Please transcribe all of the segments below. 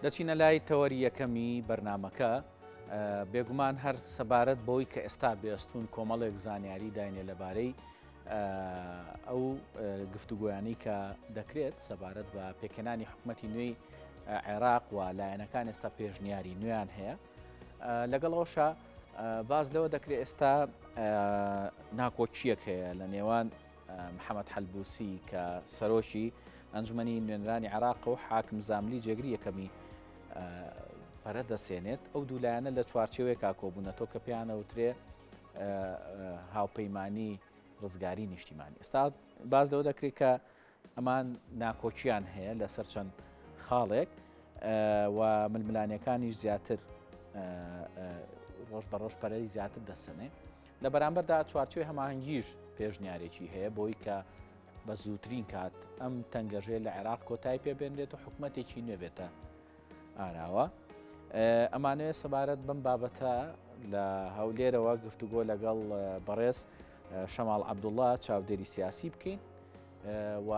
دەچینە لای تەوەری یەکەمی بەرنمەکە بێگومان هەر سەبارەت بۆی کە ئێستا بێستون کۆمەڵێک زانیاری داینێ لەبارەی ئەو گفتوگویانی کە دەکرێت سەبارەت بە پێکەنانی حکوومەتی نوێی عێراق و لایەنەکان ئێستا پێشنیاری نوێیان هەیە لەگەڵەوەشە باز لەوە دەکرێت ئێستا ناکۆچیەک هەیە لە نێوان محەممەد حەلبوسی کە سەرۆکی ئەنجومەنی نوێنرانی عێراق و حاکم زاملی جێگری یەکەمی پەرە دەسێنێت ئەو دوولایەنە لە چوارچێوەیەکا کۆبوونەتەوە کە پێیانەوترێ هاوپەیمانی ڕزگاری نیشتیمانی. ئێستا باز لەوە دەکرێت کە ئەمان ناکۆچیان هەیە لەسەر چەند خاڵێک و ململانیەکانیش زیاتر ڕۆژ بە ڕۆژ پەرەی زیاتر دەسەنێ لە بەرامبەردا چوارچێوی هەماهەنگیش پێشنیارێکی هەیە بۆی کە بە زووترین کات ئەم تەنگەژێ لە عێراق کۆتایی پێبێنرێت و حکوومەتێکی نوێ بێتە ئاراوە. ئەمانەیە سەبارەت بم بابەتە لە هەولێرەوە گفتوگۆ لەگەڵ بەڕێز شەماڵ عەبدوڵڵا چاودێری سیاسی بکەین و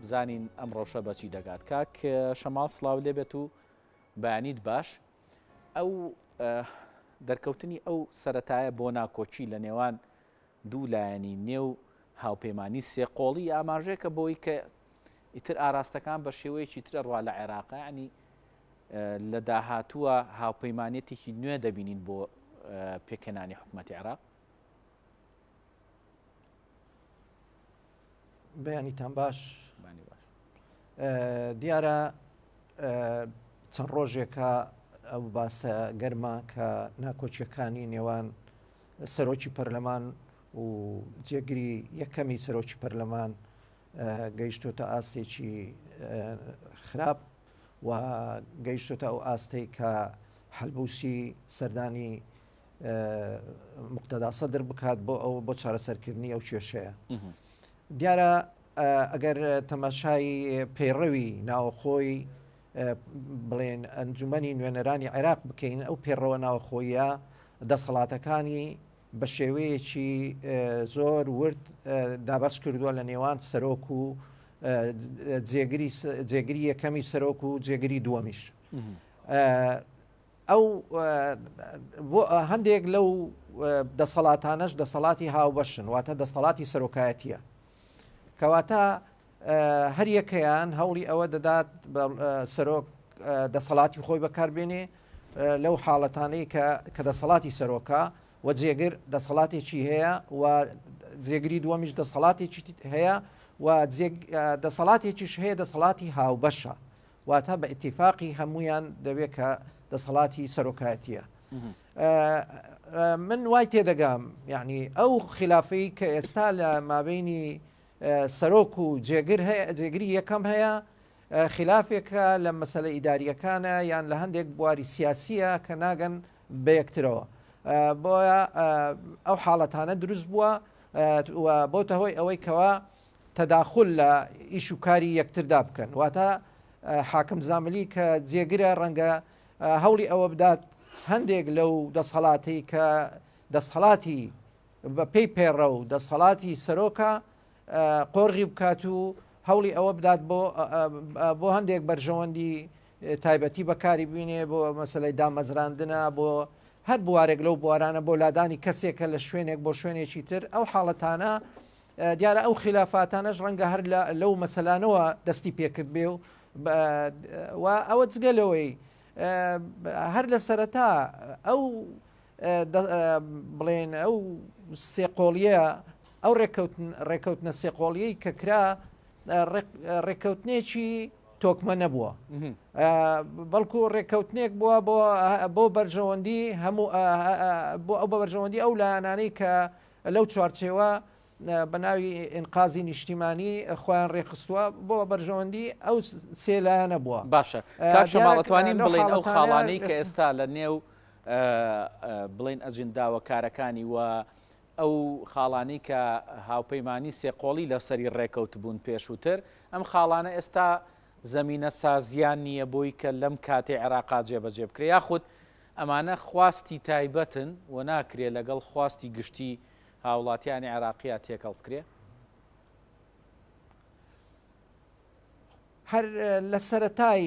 بزانین ئەم ڕەوشە بەچی دەگات. کاک شەماڵ سڵاو لێبێت و بەیانیت باش. ئەو دەرکەوتنی ئەو سەرەتایە بۆ ناکۆچی لە نێوان دوو لایەنی نێو هاوپەیمانی سێقۆڵی ئاماژەیەکە بۆی کە ئیتر ئاراستەکان بە شێوەیەکی ترە ڕوا لە عێراقا ینی لە داهاتووە هاوپەیمانێتێکی نوێ دەبینین بۆ پێکەنانی حکوومەتی عێراق. بەیانیتان باش دیارە چەند ڕۆژێکە ئەو باسە گەرمە کە ناکۆچیەکانی نێوان سەرۆکی پەرلەمان و جێگری یەکەمی سەرۆکی پەرلەمان گەیشتۆتە ئاستێکی خراپ و گەیشتۆتە ئەو ئاستەی کە حەلبوسی سەردانی مقتەدا سەدر بکات بۆ ئەو بۆ چارەسەرکردنی ئەو کێشەیە. دیارە ئەگەر تەماشای پەیڕەوی ناوەخۆی بڵێن ئەنجومەنی نوێنەرانی عێراق بکەین ئەو پێڕەوە ناوەخۆیە دەسەڵاتەکانی بە شێوەیەکی زۆر ورد دابەست کردووە لە نێوان سەرۆک و جێگری یەکەمی سەرۆک و جێگری دووەمیش. ئەو هەندێک لەو دەسەڵاتانەش دەسەڵاتی هاوبەشن واتە دەسەڵاتی سەرۆکایەتیە کەواتە هەر یەکەیان هەوڵی ئەوە دەدات سەرۆک دەسەڵاتی خۆی بەکاربێنێ لەو حاڵەتانەی کە دەسەڵاتی سەرۆکە و جێگر دەسەڵاتێکی هەیە و جێگری دووەمیش دەسەڵاتێکی هەیە و دەسەڵاتێکیش هەیە دەسەڵاتی هاوبەشە واتە بە ئیتیفاقی هەمویان دەبێت کە دەسەڵاتی سەرۆکایەتیە. من وای تێدەگام یعنی ئەو خلافەی کە ئێستا لە مابینی سەرۆک و جێگری یەکەم هەیە خلافێکە لە مەسەلە ئیداریەکانە یان لە هەندێک بواری سیاسیە کە ناگەن بە یەکترەوە بۆیە ئەو حاڵەتانە دروست بووە بۆتە هۆی ئەوەی کەوا تەداخل لە ئیش و کاری یەکتردا بکەن واتە حاکم زاملی کە جێگرە ڕەنگە هەوڵی ئەوە بدات هەندێک لەو دەسەڵاتی کە دەسەڵاتی بە پێی پێڕە و دەسەڵاتی سەرۆکە قۆرغی بکات و هەوڵی ئەوە بدات بۆ هەندێک بەرژەوەندی تایبەتی بەکاری بینێ بۆ مەسەلەی دامەزراندنە بۆ هەر بوارێک لەو بوارانە بۆ لادانی کەسێکە لە شوێنێک بۆ شوێنێکی تر ئەو حاڵەتانە دیارە ئەو خلافاتانەش ڕەنگە هەر لەو مەسەلانەوە دەستی پێکرد بێ و ئەوە جگەلەوەی هەر لە سەرەتا ئەو بڵێن ئەو سێقۆڵیە ئەو ڕێکەوتنە سێقۆڵیەی کە کرا ڕێکەوتنێکی تۆکمە نەبووە بەڵکو ڕێکەوتنێک بووە بۆ بەرژەوەندی هەموو بۆ ئەو بە بەرژەوەندی ئەو لایەنانەی کە لەو چوارچێوە بە ناوی ئینقازی نیشتیمانی خۆیان ڕێخستووە بۆ بەرژەوەندی ئەو سێلایەنە بووە. باشە کاک شەماڵەتوانین بڵێن ئەو خاڵانەی کە ئێستا لە نێو بڵێن ئەجنداوە کارەکانی وە ئەو خاڵانی کە هاوپەیمانی سێقۆڵی لەسەری ڕێکەوت بوون پێشووتر ئەم خاڵانە ئێستا زەمینە سازیان نییە بۆی کە لەم کاتێ عێراقا جێبەجێ بکرێ یاخود ئەمانە خواستی تایبەتن و ناکرێت لەگەڵ خواستی گشتی هاوڵاتیانی عێراقیە تێکەڵ بکرێ. هەر لە سەرەتای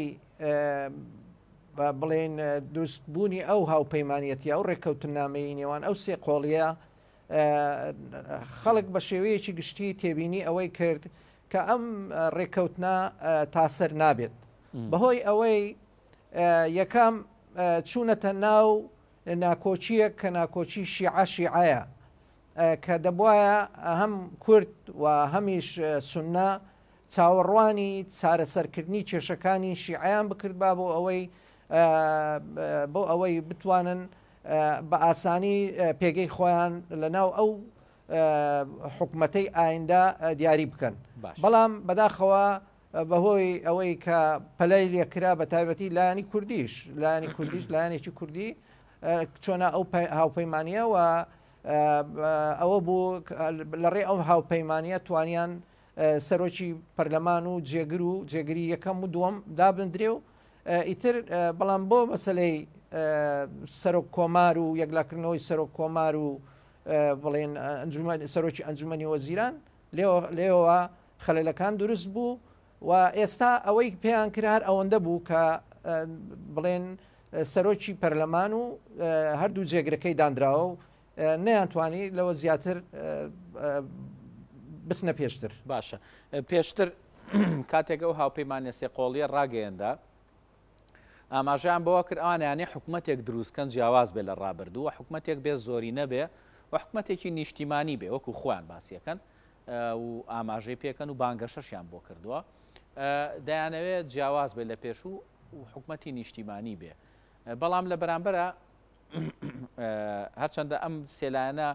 بڵێن دروستبوونی ئەو هاوپەیمانەتی ئەو ڕێککەوتنامەی نێوان ئەو سێ قۆڵیە خەڵک بە شێوەیەکی گشتی تێبینی ئەوەی کرد کە ئەم ڕێککەوتنا تاسەر نابێت بەهۆی ئەوەی یەکەم چوونەتە ناو ناکۆچیەک کە ناکۆچی شیعە کە دەبواە هەم کورد و هەمیش سوننا چاوەڕوانی چارەسەرکردنی کێشەکانی شیعیان بکردبا بۆ ئەوەی بتوانن بە ئاسانی پێگەی خۆیان لە ناو ئەو حکومەتەی ئایندا دیاری بکەن بەڵام بەداخەوە بەهۆی ئەوەی کە پەلای لێکرا بە تایبەتی لایانی کوردیش لایەنێکی کوردی چۆنە ئەو هاوپەیمانیە و ئەوە بوو لە ڕێ ئەو هاوپەیمانیە توانیان سەرۆکی پەرلەمان و جێگری یەکەم و دووەم دابدرێ و ئیتر بەڵام بۆ مەسلەی سەرۆک کۆمار و یەکلاکردنەوەی سەرۆک کۆمار و بڵێن سەرۆکی ئەنجومەنی وەزیران لێەوە خەلەلەکان دروست بوو و ئێستا ئەوەی پێیان کرد هەر ئەوەندە بوو کە بڵێن سەرۆکی پەرلەمان و هەردوو جێگرەکەی دانراوە و نەیانتوانی لەوە زیاتر بسنە پێشتر. باشە پێشتر کاتێک ئەو هاوپەیمانە سێقۆڵیە ڕاگەیەندا ئاماژیان بەوە کرد ئەوانیانێ حکوومەتێک دروستکەن جیاواز بێ لە ڕابردوو و حکوومەتێک بێ زۆری نەبێ و حکوومەتێکی نیشتیمانی بێ وەکو خۆیان باسیەکەن و ئاماژەی پێکەن و بانگەشەشیان بۆ کردووە دەیانەوێت جیاواز بێ لە پێشوو و حکوومەتی نیشتیمانی بێ بەڵام لە بەرامبەرە هەرچەندە ئەم سێلایەنە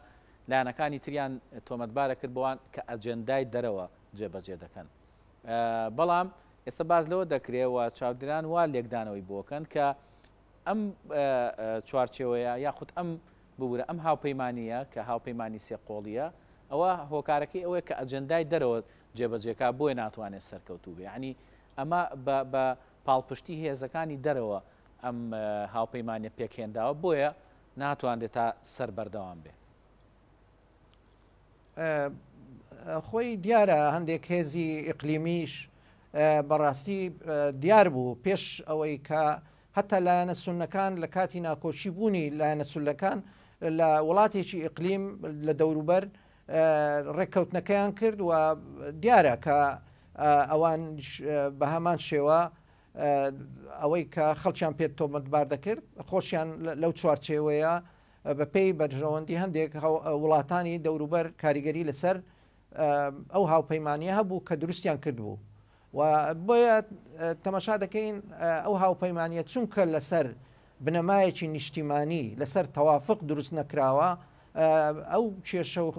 لایەنەکانی تریان تۆمەتبارە کرد بۆوان کە ئەجەندای دەرەوە جێبەجێ دەکەن بەڵام ئێستا باز لەوە دەکرێتەوە چاودێران وا لێکدانەوەی بۆکەن کە ئەم چوارچێوەیە یاخود ئەم ببوورە ئەم هاوپەیمانیە کە هاوپەیمانی سێقۆڵیە ئەوە هۆکارەکەی ئەوەیە کە ئەجەندای دەرەوە جێبەجێکا بۆی ناتوانێت سەرکەوتوو بێ ینی ئەمە بە پاڵپشتی هێزەکانی دەرەوە ئەم هاوپەیمانە پێکهێنداوە بۆیە ناتوانێت تا سەر بەردەوام بێ خۆی دیارە هەندێک هێزی ئیقلیمیش بەڕاستی دیار بوو پێش ئەوەی کە هەتا لایەنە سونەکان لە کاتی ناکۆچی بوونی لایەنە سولەکان لە وڵاتێکی ئیقلیم لە دەوروبەر ڕێککەوتنەکەیان کرد و دیارە کە ئەوان بە هەمان شێوە ئەوەی کە خەڵکیان پێت تۆمەتبار دەکرد خۆشیان لەو چوارچێوەیە بە پێی بەرژەوەندی هەندێک وڵاتانی دەوروبەر کاریگەری لەسەر ئەو هاوپەیمانیە هەبوو کە دروستیان کردبوو و بۆیە تەماشا دەکەین ئەو هاوپەیمانیە چونکە لەسەر بنەمایەکی نیشتیمانی لەسەر تەوافق دروست نەکراوە ئەو کێشە و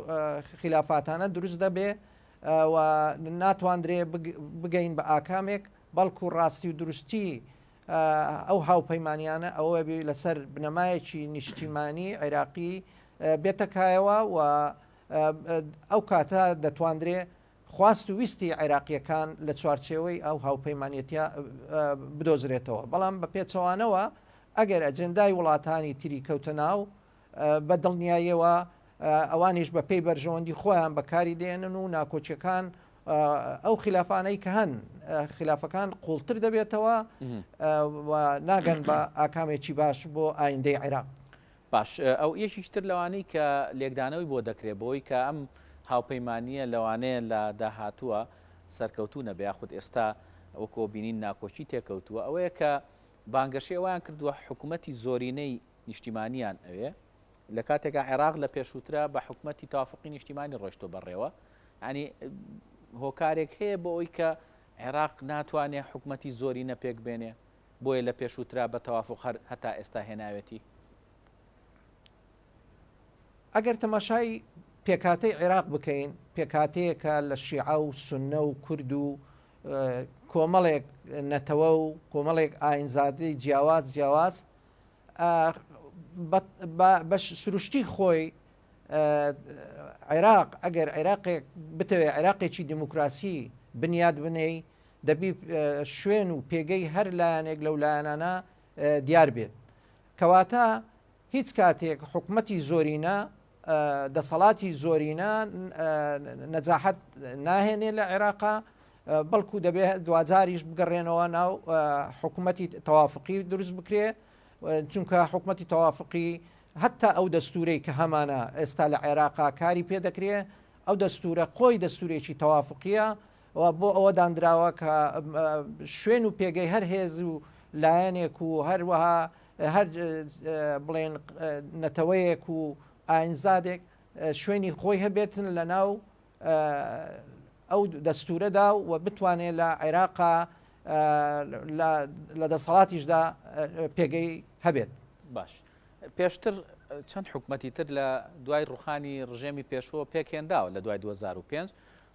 خلافاتانە دروست دەبێ و ناتواندرێ بگەین بە ئاکامێک بەڵکو ڕاستی و دروستی ئەو هاوپەیمانیانە ئەوە بێ لەسەر بنەمایەکی نیشتیمانی عێراقی بێتەکایەوە و ئەو کاتە دەتواندرێ خواست و ویستی عێراقیەکان لە چوارچێوەی ئەو هاوپەیمانەتە بدۆزرێتەوە بەڵام بە پێچەوانەوە ئەگەر ئەجەندای وڵاتانی تری کەوتە ناو بە دڵنیاییەوە ئەوانیش بە پێی بەرژەوەندی خۆیان بەکاری دێنن و ناکۆچەکان ئەو خلافانەی کە هەن خلافەکان قوڵتر دەبێتەوە و ناگەن بە ئاکامێکی باش بۆ ئایندەی عێراق. باش ئەو یەکیشتر لەوانەی کە لێکدانەوەی بۆ دەکرێت بۆی کە ئەم هاوپەیمانیە لەوانەیە لە داهاتووە سەرکەوتوو نەبێ یاخود ئێستا وەکۆ بینین ناکۆچی تێکەوتووە ئەوەیە کە بانگەشەی ئەویان کردووە حکوومەتی زۆرینەی نیشتیمانیان ئەوێ لە کاتێکا عێراق لە پێشووترە بە حکوومەتی تاوافقی نیشتیمانی ڕۆیشتۆ بەڕێوە ینی هۆکارێک هەیە بۆ ئەوی کە عێراق ناتوانێت حکوومەتی زۆرینە پێک بێنێ بۆیە لە پێشووترا بە تەوافق هەتا ئێستا هێناوێتی ئەگەر تەماشای پێکاتەی عێراق بکەین پێکاتەیەکە لە شیعە و سونە و کورد و کۆمەڵێک نەتەوە و کۆمەڵێک ئاینزادەی جیاواز بە سروشتی خۆی عێراق ئەگەر عێراقێک بتەوێت عێراقێکی دیموکراسی بنیاد بنێی دەبی شوێن و پێگەی هەر لایەنێک لەو لایەنانە دیار بێت کەواتە هیچ کاتێک حکوومەتی زۆرینە دەسەڵاتی زۆرینە نەجاحەت ناهێنێ لە عێراقا بەڵکو دەبێت دوجاریش بگەڕێنەوە ناو حکوومەتی تەوافقی دروست بکرێ چونکە حکوومەتی تەوافقی هەتا ئەو دەستورەی کە هەمانە ئێستا لە عێراقا کاری پێ دەکرێ ئەو دەستورە خۆی دەستورێکی تەوافقیە بۆ ئەوە دانراوە کە شوێن و پێگەی هەر هێز و لایەنێک و هەروەها هەر بڵێن نەتەوەیەک و ئاینزادێک شوێنی خۆی هەبێتن لە ناو ئەو دەستورەدا و بتوانێت لە عێراقا لە دەسەڵاتیشدا پێگەی هەبێت. باش پێشتر چەند حکومەتی تر لە دوای ڕوخانی ڕژێمی پێشوە پێکێنداوە لە دوای 2005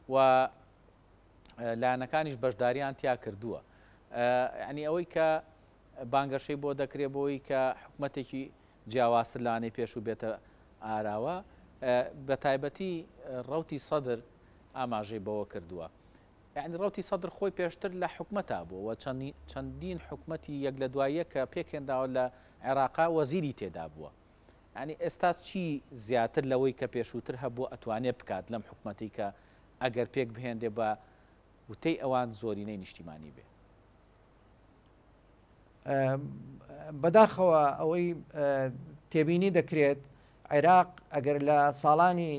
و لایەنەکانیش بەشداریان تیا کردووە. ینی ئەوەی کە بانگەشەی بۆ دەکرێت بۆی کە حکوومەتێکی جیاوازتر لانەی پێشوو بێتە ئاراوە بە تایبەتی ڕەوتی سەدر ئاماژەی بەوە کردووە. یعنی ڕەوتی سەدر خۆی پێشتر لە حکوومەتا بووە چەندین حکوومەتی یەک لە دواییە کە پێکێنداوە لە عێراقا وەزیری تێدا بووە. ینی ئێستا چی زیاتر لەوەی کە پێشووتر هەبوو ئەتوانێت بکات لەم حکوومەتی کە ئەگەر پێک بهێندێ بە وتەی ئەوان زۆرینەی نیشتیمانی بێ. بەداخەوە ئەوەی تێبینی دەکرێت عێراق ئەگەر لە ساڵانی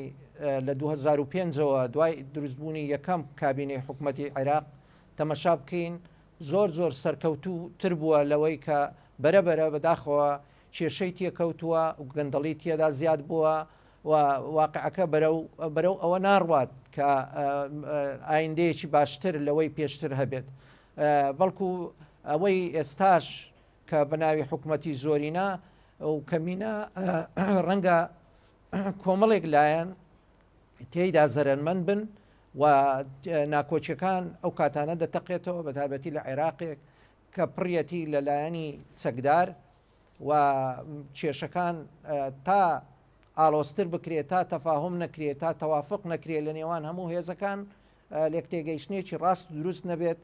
لە 2005ەوە دوای دروستبوونی یەکەم کابینەی حکوومەتی عێراق تەمەشا بکەین زۆر سەرکەوتوو تر بووە لەوەی کە بەرەبەرە بەداخەوە کێشەی تێکەوتووە و گەندەڵی تێدا زیاد بووە و واقعەکە بەرەو ئەوە ناڕوات کە ئایندەیەکی باشتر لەوەی پێشتر هەبێت بەڵکو ئەوەی ئێستاش کە بەناوی حکوومەتی زۆرینە و کەمینە ڕەنگە کۆمەڵێک لایەن تێیدا زەرمەند بن و ناکۆچیەکان ئەو کاتانە دەتەقێتەوە بە تایبەتی لە عێراقێک کە پڕەتی لەلایەنی چەکدار و کێشەکان تا ئالۆستر بکرێت تا تەفاهم نەکرێت تا تەوافق نەکرێت لە نێوان هەموو هێزەکان لێک تێگەیشتێکی ڕاست دروست نەبێت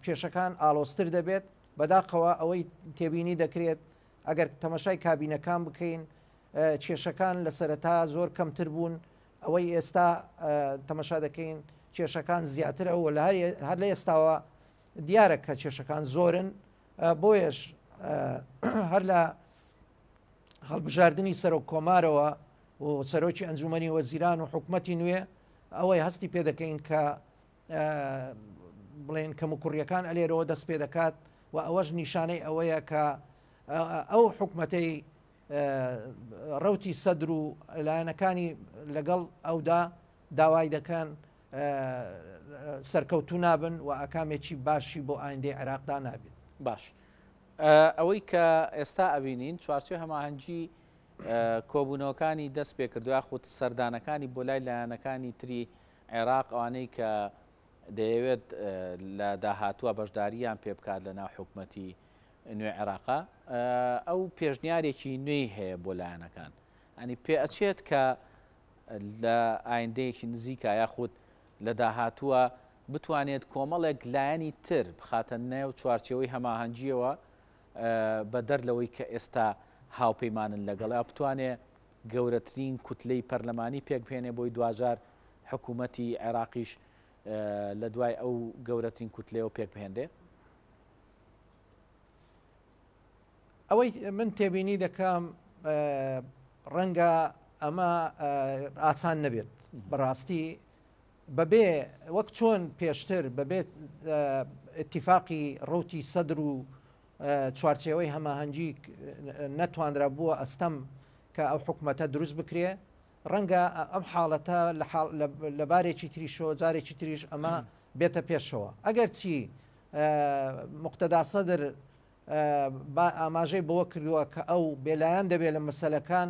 کێشەکان ئالۆستر دەبێت بەداخەوە ئەوەی تێبینی دەکرێت ئەگەر تەمەشای کابینەکان بکەین کێشەکان لە سەرەتا زۆر کەمتر بوون ئەوەی ئێستا تەمەشا دەکەین کێشەکان زیاترە و هەر لە ئێستاوە دیارە کە کێشەکان زۆرن بۆیش هەر لە هەڵبژاردننی سەرۆک کۆمارەوە و سەرۆکی ئەنجومەنی وەزیران و حکوومەتی نوێ ئەوەی هەستی پێ دەکەین کە بڵێن کەم و کوڕیەکان ئەلێرەوە دەست پێ دەکات و ئەوەش نیشانەی ئەوەیە کە ئەو حکوومەتەی ڕەوتی سەدر و لایەنەکانی لەگەڵ ئەودا داوای دەکەن سەرکەوتوو نابن و ئاکامێکی باشی بۆ ئایندەی عێراقدا نابێت. باش ئەوەی کە ئێستا ئەبینین چوارچێ هەماهەنگی کۆبوونەوەکانی دەست پێ کردووە خودت سەردانەکانی بۆ لای لایەنەکانی تری عێراق ئەوانەی کە دەیەوێت لە داهاتووە بەشداریان پێ بکات لە ناو حکوومەتی نوێ عێراقا ئەو پێشنیارێکی نوێی هەیە بۆ لایەنەکان ئەنی پێ ئەچێت کە لە ئایندەیەکی نزیکە یاخود لە داهاتووە بتوانێت کۆمەڵێک لایەنی تر بخاتە نێو چوارچەوەی هەماهەنگیەوە بە دەر لەوەی کە ئێستا هاوپەیمانن لەگەڵا بتوانێت گەورەترین کوتلەی پەرلەمانی پێک بهێنێ بۆی دوجار حکوومەتی عێراقیش لە دوای ئەو گەورەترین کوتلەوە پێک بهێندێ. ئەوەی من تێبینی دەکەم ڕەنگە ئەمە ئاسان نەبێت بەڕاستی بەبێ وەک چۆن پێشتر بەبێت ئتیفاقی ڕوتی سەدر و چوارچێوەی هەماهەنگی نەتوانرا بووە ئەستەم کە ئەو حکوومەتە دروست بکرێ ڕەنگە ئەم حاڵەتە لە بارێکی تریشەوە جارێکی تریش ئەمە بێتە پێشەوە ئەگەر چی مقتەدا سەدر ئاماژەی بەوە کردووە کە ئەو بێلایەن دەبێت لە مەسەلەکان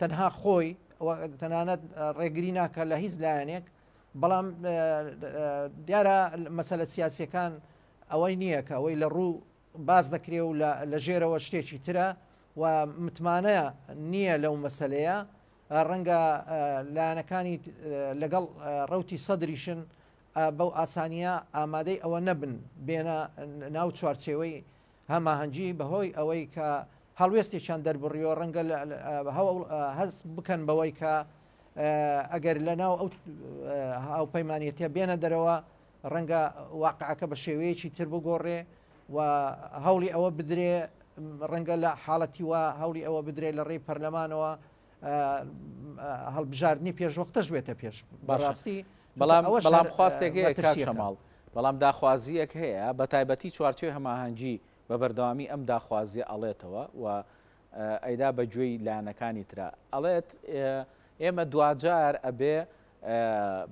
تەنها خۆی تەنانەت ڕێگری ناکە لە هیچ لایەنێک بەڵام دیارە مەسەلە سیاسیەکان ئەوەی نییە کە ئەوەی لە ڕوو باز دەکرێ و لە ژێرەوە شتێکی ترە و متمانەیە نییە لەو مەسەلەیە ڕەنگە لایەنەکانی لەگەڵ ڕەوتی سەدریشن بەو ئاسانیە ئامادەی ئەوە نەبن بێنە ناو چوارچێوەی هەماهەنگی بەهۆی ئەوەی کە هەڵوێستێکیان دەربڕیەوە ڕەنگە هەست بکەن بەوەی کە ئەگەر لە ناو ئەو هاوپەیمانیەتە بێنە دەرەوە ڕەنگە واقعەکە بە شێوەیەکی تر بگۆڕێ و هەوڵی ئەوە بدرێ ڕەنگە لە حاڵەتی وە هەوڵی ئەوە بدرێت لە ڕێی پەرلەمانەوە هەڵبژاردننی پێشوەختەش بێتە پێش بەڕاستی بەڵام خواستێک هەیە کاکەماڵ بەڵام داخوازیەک هەیە بە تایبەتی چوارچێ هەماهەنگی بە بەردەوامی ئەم داخوازیە ئەڵێتەوە و ئەیدا بە گوێی لایەنەکانی ترا ئەڵێت ئێمە دوجار ئەبێ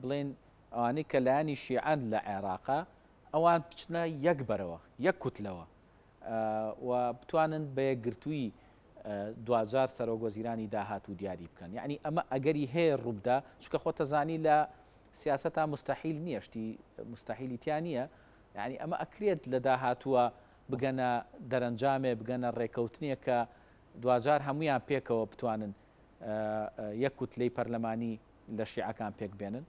بڵێن ئەوانەی کە لایانی شیعەن لە عێراقا ئەوان بچنە یەک بەرەوە یەک کوتلەوە و بتوانن بە یەکگرتووی دوجار سەرۆگۆزیرانی داهاتوو دیاری بکەن یعنی ئەمە ئەگەری هەیە ڕووبدا چکە خۆتەزانی لە سیاسەتا مستحیل نییە شتی مستحیلیتیان نییە یعنی ئەمە ئەکرێت لە داهاتووە بگەنە دەرەنجامێ بگەنە ڕێکەوتنیە کە دوجار هەمویان پێکەوە بتوانن یەک کوتلەی پەرلەمانی لە شیعەکان پێک بێنن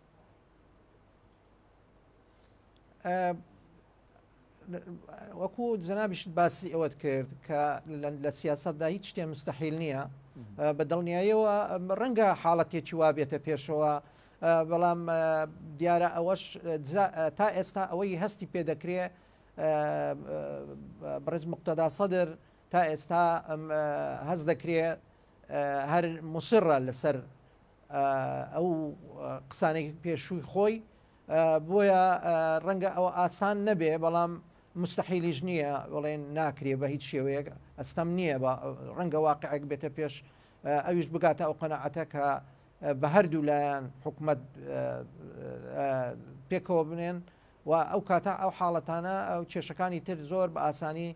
وەکو جەنابیشت باسی ئەوەت کرد کە لە سیاسەتدا هیچ شتێ مستحیل نییە بە دڵنیاییەوە ڕەنگە حاڵەتێکی وا بێتە پێشەوە بەڵام دیارە ئەوەش تا ئێستا ئەوەی هەستی پێدەکرێ بەڕێز مقتەدا سەدر تا ئێستا هەست دەکرێت هەر مسڕە لەسەر ئەو قسانێکی پێشووی خۆی بۆیە ڕەنگە ئەوە ئاسان نەبێ بەڵام مستحیلیش نییە بڵێن ناکرێ بە هیچ شێوەیەک ئەستەم نییە ڕەنگە واقعێک بێتە پێش ئەویش بگاتە ئەو قەنەعەتە کە بە هەردوو لایەن حکوومەت پێکەوە بنێن و ئەو کاتە ئەو حاڵەتانە ئەو کێشەکانی تر زۆر بە ئاسانی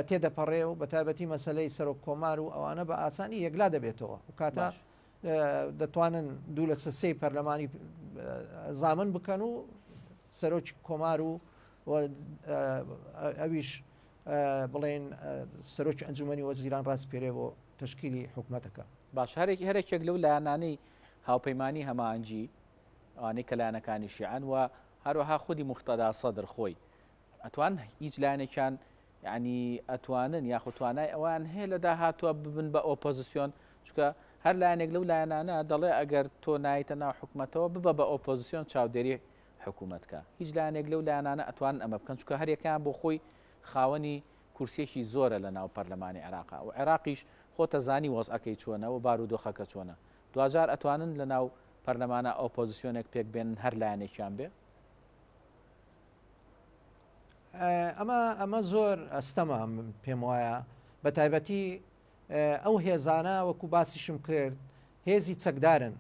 تێدەپەڕێ و بە تایبەتی مەسلەی سەرۆک کۆمار و ئەوانە بە ئاسانی یەکلا دەبێتەوە و کاتە دەتوانن دوو لە سەسەی پەرلەمانی زامن بکەن و سەرۆکی کۆمار و ئەویش بڵێن سەرۆکی ئەنجومەنی وەزیران ڕاستپێرێ بۆ تشکیلی حکوومەتەکە باش هەرێکێک لەو لایەنانەی هاوپەیمانی هەماهەنگی ئەوانەی کە لایەنەکانی شیعەن و هەروەها خودی مقتەدا سەدر خۆی ئەتوان هیچ لایەنێکیان یعنی ئەتوانن یاخود توانای ئەوان هەیە لە داهاتوە ببن بە ئۆپۆزیسیۆن چکە هەر لایەنێک لەو لایەنانە دەڵێ ئەگەر تۆ نایتە ناو حکوومەتەوە ببە بە ئۆپۆزیسیۆن چاودێری حکوومەتکە هیچ لایەنێک لەو لایەنانە ئەتوان ئەمە بکەن چکە هەرێکیان بۆ خۆی خاوەنی کورسێکی زۆرە لە ناو پەرلەمانی عێراقا و عێراقیش خۆتە زانی وەزعەکەی چۆنە و بارودۆخەکە چۆنە دوجار ئەتوانن لە ناو پەرلەمانە ئۆپۆزیسیۆنێک پێک بێنن هەر لایەنێکیان بێ ئەمە زۆر ئەستەمە پێم وایە بە تایبەتی ئەو هێزانە وەکو باسیشم کرد هێزی چەکدارن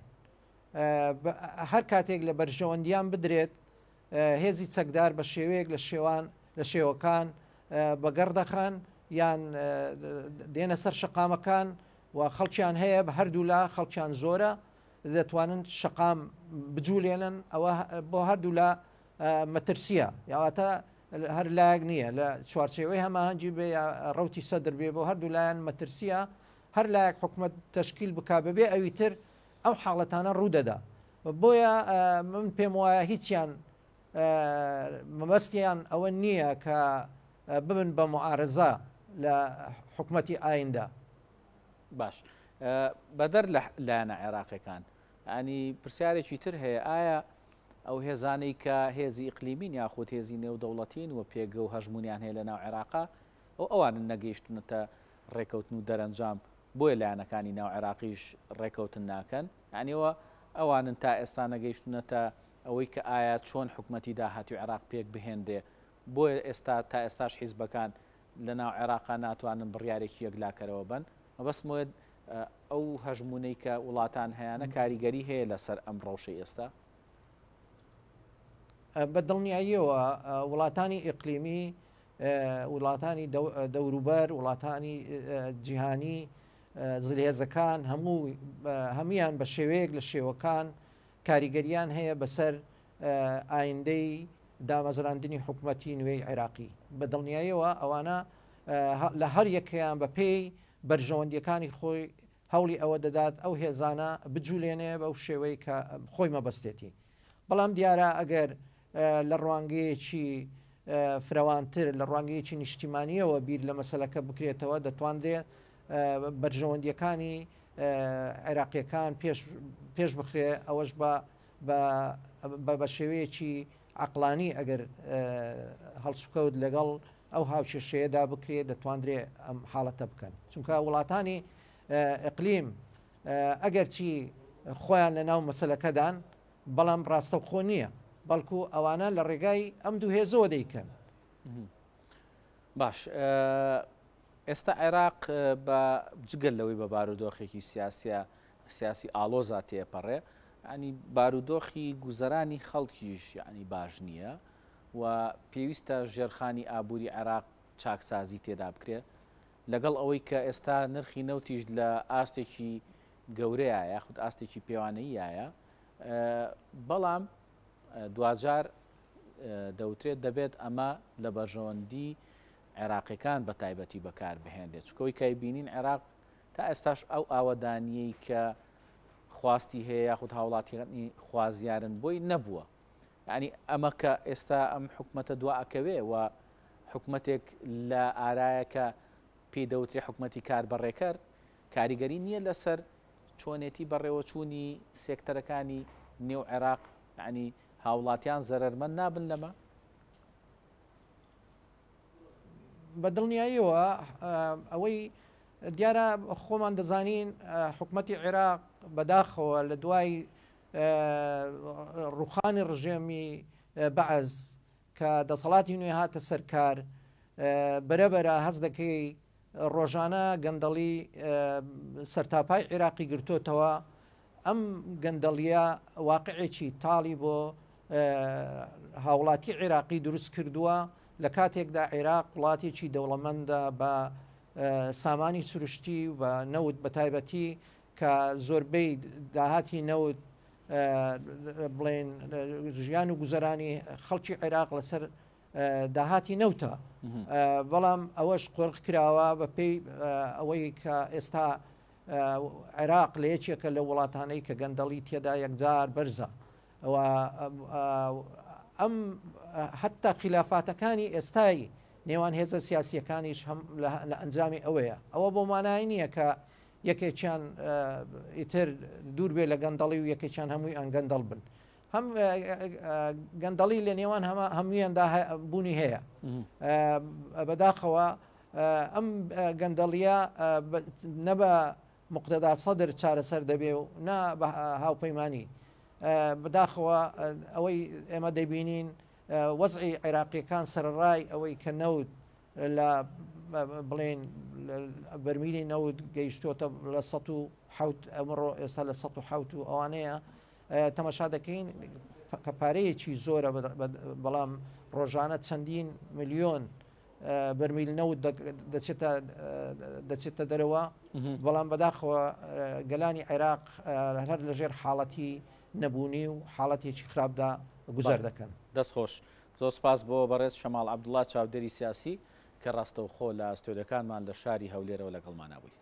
هەر کاتێک لە بەرژەوەندیان بدرێت هێزی چەکدار بە شێوەیەک لە شێوەکان بەگەڕدەخان یان دێنە سەر شەقامەکان و خەڵکیان هەیە بە هەردوو لا خەڵکیان زۆرە دەتوانن شەقام بجوولێنن ئەوە بۆ هەردوو لا مەترسیە یاواتە هەر لایەک نییە لە چوارچێوەی هەماهەنگی بێ ڕوتی سەدر بێ بۆ هەردوو لایەن مەترسیە هەر لایەک حکوومەت تشکیل بک بەبێ ئەوی تر ئەو حاڵەتانە ڕوودەدا بۆیە من پێم وایە هیچیان مەبەستیان ئەوە نییە کە ببن بە معارەزە لە حکوومەتی ئایندا باش بەدەر لە لایەنە عێراقیەکان ئەنی پرسیارێکی تر هەیە ئایا ئەو هێزانەی کە هێزی ئیقلیمین یاخود هێزی نێودەوڵەتین و پێگە و هەژمونیان هەیە لە ناو عێراقا ئەوانن نەگەیشتونەتە ڕێکەوتن و دەرەنجام بۆیە لایەنەکانی ناو عێراقیش ڕێکەوتن ناکەن یعنیەوە ئەوانن تا ئێستا نەگەیشتونەتە ئەوەی کە ئایا چۆن حکوومەتی داهاتی عێراق پێک بهێندێ بۆیە ئێستا تا ئێستاش حیزبەکان لە ناو عێراقا ناتوانن بڕیارێکی یەکلاکەرەوە بن مەبەستمەوە ئەو هەژمونەی کە وڵاتان هەیەە کاریگەری هەیە لەسەر ئەم ڕەوشەی ئێستا بە دڵنیاییەوە وڵاتانی ئیقلیمی وڵاتانی دەوروبەر وڵاتانی جیهانی زلهێزەکان هەمویان بە شێوەیەک لە شێوەکان کاریگەریان هەیە بەسەر ئایندەی دامەزراندنی حکوومەتی نوێی عێراقی بە دڵنیاییەوە ئەوانە لە هەر یەکیان بە پێی بەرژەوەندیەکانی خۆی هەوڵی ئەوە دەدات ئەو هێزانە بجوولێنێ بەو شێوەی کە خۆی مەبەستێتی بەڵام دیارە ئەگەر لە ڕوانگەیەکی فراوانتر لە ڕوانگەیەکی نیشتیمانیەوە بیر لە مەسەلەکە بکرێتەوە دەتوانرێت بەرژەوەندیەکانی عێراقیەکان پێش بخرێ ئەوەش بە شێوەیەکی عقلانی ئەگەر هەڵسوکەوت لەگەڵ ئەو هاوشێشەیەدا بکرێت دەتوانرێ ئەم حاڵەتە بکەن چونکە وڵاتانی ئەقلیم ئەگەر چی خۆیان لە ناو مەسەلەکەدان بەڵام ڕاستەوخۆ نییە بەڵکو ئەوانە لە ڕێگای ئەم دوو هێزەوە دەیکەن. باش ئێستا عێراق بە جگەل لەوەی بە بارودۆخێکی سیاسی ئالۆزا تێپەڕێ ینی بارودۆخی گوزەرانی خەڵکیش یعنی باش نییە و پێویستە ژێرخانی ئابووری عێراق چاکسازی تێدا بکرێت لەگەڵ ئەوەی کە ئێستا نرخی نەوتیش لە ئاستێکی گەورەیە یاخود ئاستێکی پێوانەیایە بەڵام دوجار دەوترێت دەبێت ئەمە لە بەرژەوەندی عێراقیەکان بە تایبەتی بەکار بهێنرێت چکەوەی کای بینین عێراق تا ئێستاش ئەو ئاوەدانیەی کە خواستی هەیە یاخود هاوڵاتیانی خوازیارن بۆی نەبووە ینی ئەمە کە ئێستا ئەم حکومەتە دواکەوێ و حکومەتێک لە ئارایەکە پێی دەوترێ حکومەتی کار بەڕێکەر کاریگەری نییە لەسەر چۆنێتی بەڕێوەچوونی سێکتەرەکانی نێو عێراق ینی هاوڵاتیان زەرمەند نابن لەمە بەدڵنیاییەوە ئەوەی دیارە خۆمان دەزانین حکومەتی عێراق بەداخەوە لە دوای ڕوخانی ڕژێمی بەعەز کە دەسەڵاتی نوێ هاتە سەرکار بەرەبەرە هەز دەکەی ڕۆژانە گەندەڵی سەرتاپای عێراقی گرتوتەوە ئەم گەندەڵیە واقعێکی تاڵی بۆ هاوڵاتی عێراقی دروست کردووە لە کاتێکدا عێراق وڵاتێکی دەوڵەمەندە بە سامانی سروشتی و بە نەوت بە تایبەتی کە زۆربەی داهاتی نەوت بڵێن ژیان و گوزەرانی خەڵکی عێراق لەسەر داهاتی نەوتە بەڵام ئەوەش قۆرق کراوە بە پێی ئەوەی کە ئێستا عێراق لە یەکێکە لە وڵاتانەی کە گەندەڵی تێدا یەکجار بەرزە ئەم حتا خلافاتەکانی ئێستایی نێوان هێزە سیاسیەکانیش هەم لە ئەنجامی ئەوەیە ئەوە بۆ مانای نییە کە یەکێکیان ئیتر دوور بێ لە گەندەڵی و یەکێکیان هەمووی ئەن گەندەڵ بن هەم گەندەڵی لە نێوان هەموویاندا بوونی هەیە بەداخەوە ئەم گەندەڵیە نە بە مقتەدا سەدر چارەسەر دەبێ و نا بە هاوپەیمانی بەداخەوە ئەوەی ئێمە دەبینین وەزعی عێراقیەکان سەرڕای ئەوەی کە نەوت لە بڵێن بەرمیلی نەوت گەیشتۆتە لە ١٠٧ ئەمڕۆ ئێستا لە ١٠٧ و ئەوانەیە تەماشا دەکەین کە پارەیەکی زۆرە بەڵام ڕۆژانە چەندین ملیۆن بەرمیل نەوت دەچێتە دەرەوە بەڵام بەداخەوە گەلانی عێراق هەر لەژێر حاڵەتی نەبوونی و حاڵەتێکی خراپدا گوزەر دەکەن. دەستخۆش زۆر سپاس بۆ بەڕێز شەماڵ عەبدوڵڵا چاودێری سیاسی کە ڕاستەوخۆ لە ئەستۆدەکانمان لە شاری هەولێرەوە لەگەڵمان نبووی.